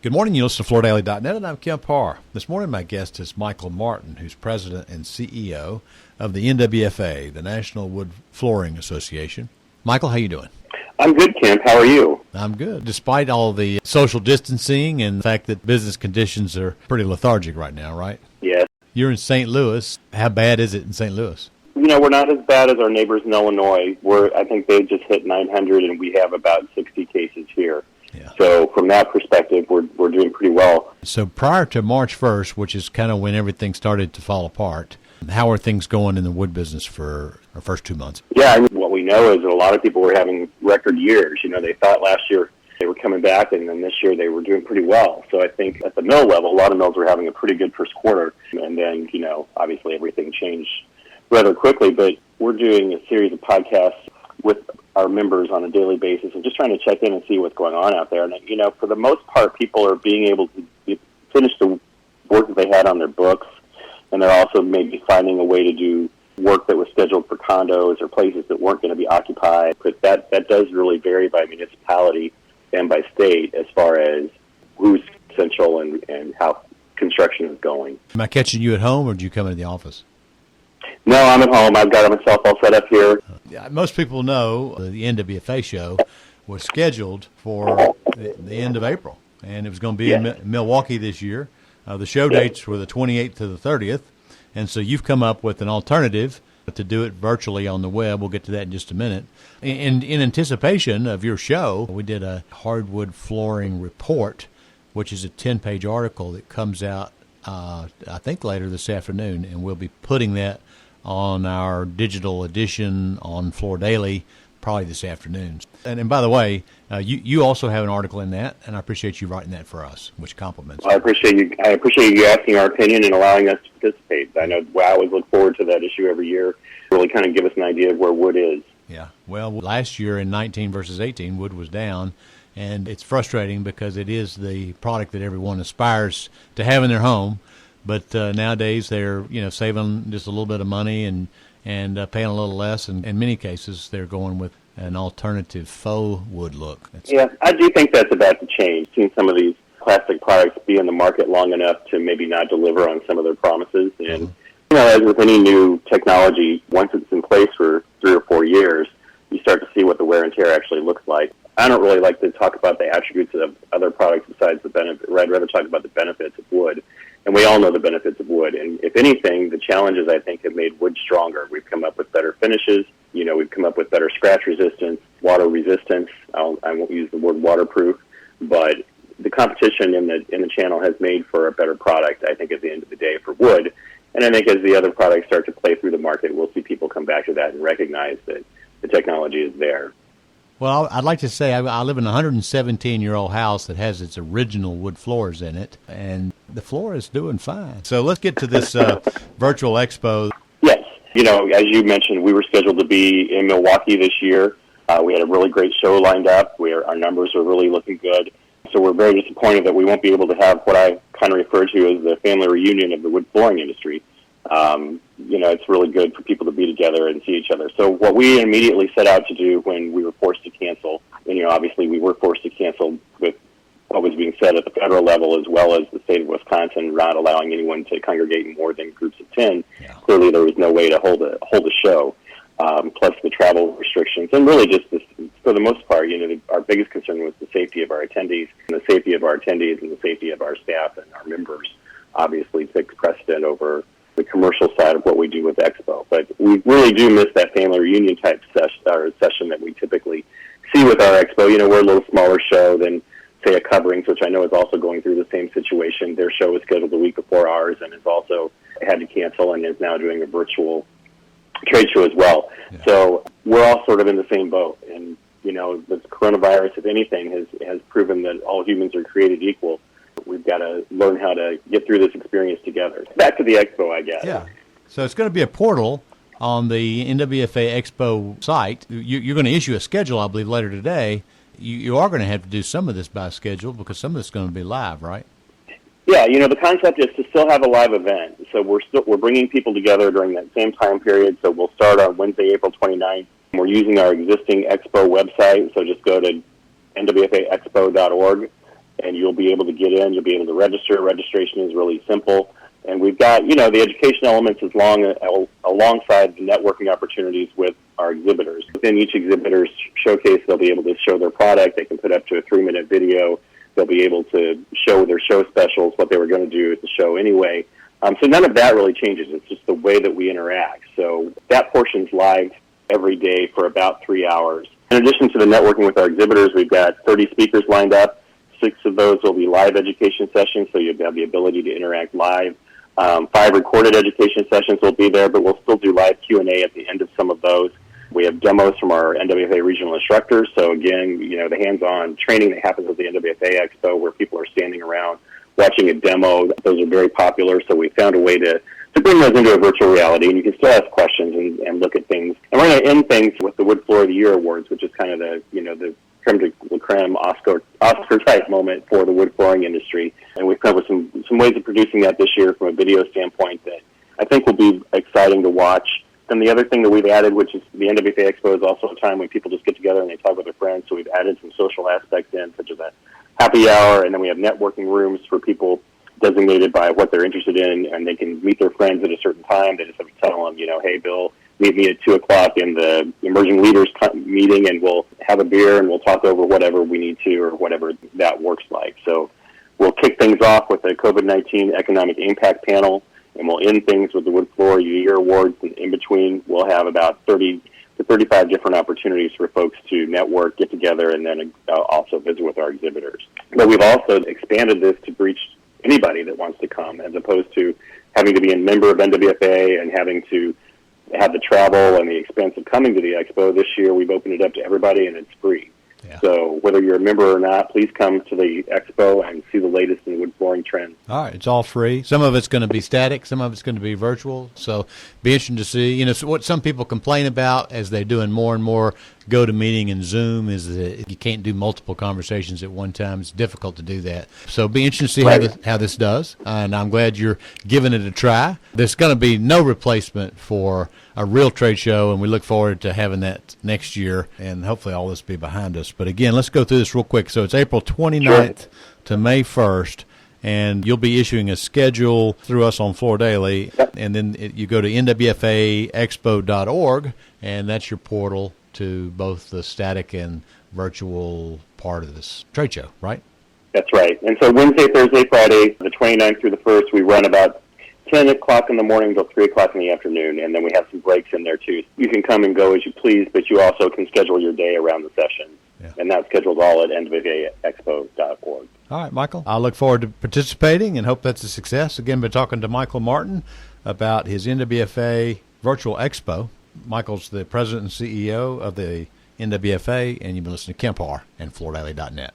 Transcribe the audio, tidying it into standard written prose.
Good morning. You listen to FloorDaily.net, and I'm Kim Parr. This morning, my guest is Michael Martin, who's president and CEO of the NWFA, the National Wood Flooring Association. Michael, how you doing? I'm good, Kim. How are you? I'm good. Despite all the social distancing and the fact that business conditions are pretty lethargic right now, right? Yes. You're in St. Louis. How bad is it in St. Louis? We're not as bad as our neighbors in Illinois. I think they just hit 900, and we have about 60 cases here. Yeah. So from that perspective, we're doing pretty well. So prior to March 1st, which is kind of when everything started to fall apart, how are things going in the wood business for our first 2 months? Yeah, what we know is that a lot of people were having record years. They thought last year they were coming back, and then this year they were doing pretty well. So I think at the mill level, a lot of mills were having a pretty good first quarter. And then, obviously everything changed rather quickly. But we're doing a series of podcasts with our members on a daily basis and just trying to check in and see what's going on out there. And, for the most part, people are being able to finish the work that they had on their books, and they're also maybe finding a way to do work that was scheduled for condos or places that weren't going to be occupied. But that does really vary by municipality and by state as far as who's essential and how construction is going. Am I catching you at home, or do you come into the office? No, I'm at home. I've got myself all set up here. Most people know the NWFA show was scheduled for the end of April, and it was going to be in Milwaukee this year. The show dates were the 28th to the 30th, and so you've come up with an alternative to do it virtually on the web. We'll get to that in just a minute. In anticipation of your show, we did a hardwood flooring report, which is a 10-page article that comes out, I think, later this afternoon, and we'll be putting that on our digital edition on Floor Daily probably this afternoon. And by the way, you also have an article in that, and I appreciate you writing that for us, which compliments. Well, I appreciate you asking our opinion and allowing us to participate. I know I always look forward to that issue every year, really kind of give us an idea of where wood is. Yeah. Well, last year in 19 versus 18, wood was down, and it's frustrating because it is the product that everyone aspires to have in their home. But nowadays they're saving just a little bit of money and paying a little less, and in many cases they're going with an alternative faux wood look. Yeah, I do think that's about to change. Seen some of these plastic products be in the market long enough to maybe not deliver on some of their promises. And as with any new technology, once it's in place for 3 or 4 years, you start to see what the wear and tear actually looks like. I don't really like to talk about the attributes of other products besides the benefit. I'd rather talk about the benefits of wood. And we all know the benefits of wood. And if anything, the challenges, I think, have made wood stronger. We've come up with better finishes. We've come up with better scratch resistance, water resistance. I won't use the word waterproof, but the competition in the channel has made for a better product, I think, at the end of the day for wood. And I think as the other products start to play through the market, we'll see people come back to that and recognize that the technology is there. Well, I'd like to say I live in a 117-year-old house that has its original wood floors in it, and the floor is doing fine. So let's get to this virtual expo. Yes. As you mentioned, we were scheduled to be in Milwaukee this year. We had a really great show lined up. Our numbers are really looking good. So we're very disappointed that we won't be able to have what I kind of refer to as the family reunion of the wood flooring industry. It's really good for people to be together and see each other. So what we immediately set out to do when we were forced to cancel, and obviously we were forced to cancel with what was being said at the federal level as well as the state of Wisconsin not allowing anyone to congregate in more than groups of 10. Yeah. Clearly there was no way to hold a show, plus the travel restrictions. And really just for the most part, our biggest concern was the safety of our attendees, and the safety of our attendees and the safety of our staff and our members obviously takes precedent over the commercial side of what we do with Expo. But we really do miss that family reunion type session that we typically see with our Expo. We're a little smaller show than, say, a Coverings, which I know is also going through the same situation. Their show was scheduled the week before ours and has also had to cancel and is now doing a virtual trade show as well. Yeah. So we're all sort of in the same boat. And, the coronavirus, if anything, has proven that all humans are created equal. We've got to learn how to get through this experience together. Back to the Expo, I guess. Yeah. So it's going to be a portal on the NWFA Expo site. You're going to issue a schedule, I believe, later today. You are going to have to do some of this by schedule because some of this is going to be live, right? Yeah, the concept is to still have a live event. So we're bringing people together during that same time period. So we'll start on Wednesday, April 29th. We're using our existing Expo website. So just go to nwfaexpo.org and you'll be able to get in. You'll be able to register. Registration is really simple. And we've got, the education elements alongside the networking opportunities with our exhibitors. Within each exhibitor's showcase, they'll be able to show their product. They can put up to a 3-minute video. They'll be able to show their show specials, what they were going to do at the show anyway. So none of that really changes. It's just the way that we interact. So that portion's live every day for about 3 hours. In addition to the networking with our exhibitors, we've got 30 speakers lined up. 6 of those will be live education sessions, so you'll have the ability to interact live. 5 recorded education sessions will be there, but we'll still do live Q&A at the end of some of those. We have demos from our NWFA regional instructors. So again, the hands-on training that happens at the NWFA Expo where people are standing around watching a demo. Those are very popular. So we found a way to bring those into a virtual reality, and you can still ask questions and look at things. And we're going to end things with the Wood Floor of the Year Awards, which is kind of the creme de la creme Oscar-type moment for the wood flooring industry. And we've come up with some ways of producing that this year from a video standpoint that I think will be exciting to watch. And the other thing that we've added, which is the NWFA Expo, is also a time when people just get together and they talk with their friends. So we've added some social aspects in, such as a happy hour, and then we have networking rooms for people designated by what they're interested in, and they can meet their friends at a certain time. They just have to tell them, hey, Bill, meet me at 2 o'clock in the emerging leaders meeting, and we'll have a beer and we'll talk over whatever we need to or whatever that works like. So we'll kick things off with the COVID-19 Economic Impact Panel, and we'll end things with the Wood Floor Year Awards. And in between, we'll have about 30 to 35 different opportunities for folks to network, get together, and then also visit with our exhibitors. But we've also expanded this to reach anybody that wants to come, as opposed to having to be a member of NWFA and having to have the travel and the expense of coming to the expo. This year, we've opened it up to everybody, and it's free. Yeah. So whether you're a member or not, please come to the expo and see the latest in wood flooring trends. All right, it's all free. Some of it's going to be static, some of it's going to be virtual. So be interesting to see. What some people complain about as they're doing more and more GoToMeeting and Zoom is that you can't do multiple conversations at one time. It's difficult to do that. So be interested to see how this does, and I'm glad you're giving it a try. There's going to be no replacement for a real trade show, and we look forward to having that next year, and hopefully all this will be behind us. But again, let's go through this real quick. So it's April 29th to May 1st, and you'll be issuing a schedule through us on Floor Daily, and then you go to nwfaexpo.org, and that's your portal to both the static and virtual part of this trade show, right? That's right. And so Wednesday, Thursday, Friday, the 29th through the 1st, we run about 10 o'clock in the morning until 3 o'clock in the afternoon, and then we have some breaks in there, too. You can come and go as you please, but you also can schedule your day around the session, and that's scheduled all at nwfaexpo.org. All right, Michael. I look forward to participating and hope that's a success. Again, been talking to Michael Martin about his NWFA Virtual Expo. Michael's the president and CEO of the NWFA, and you've been listening to Kemp Harr and FloorDaily.net.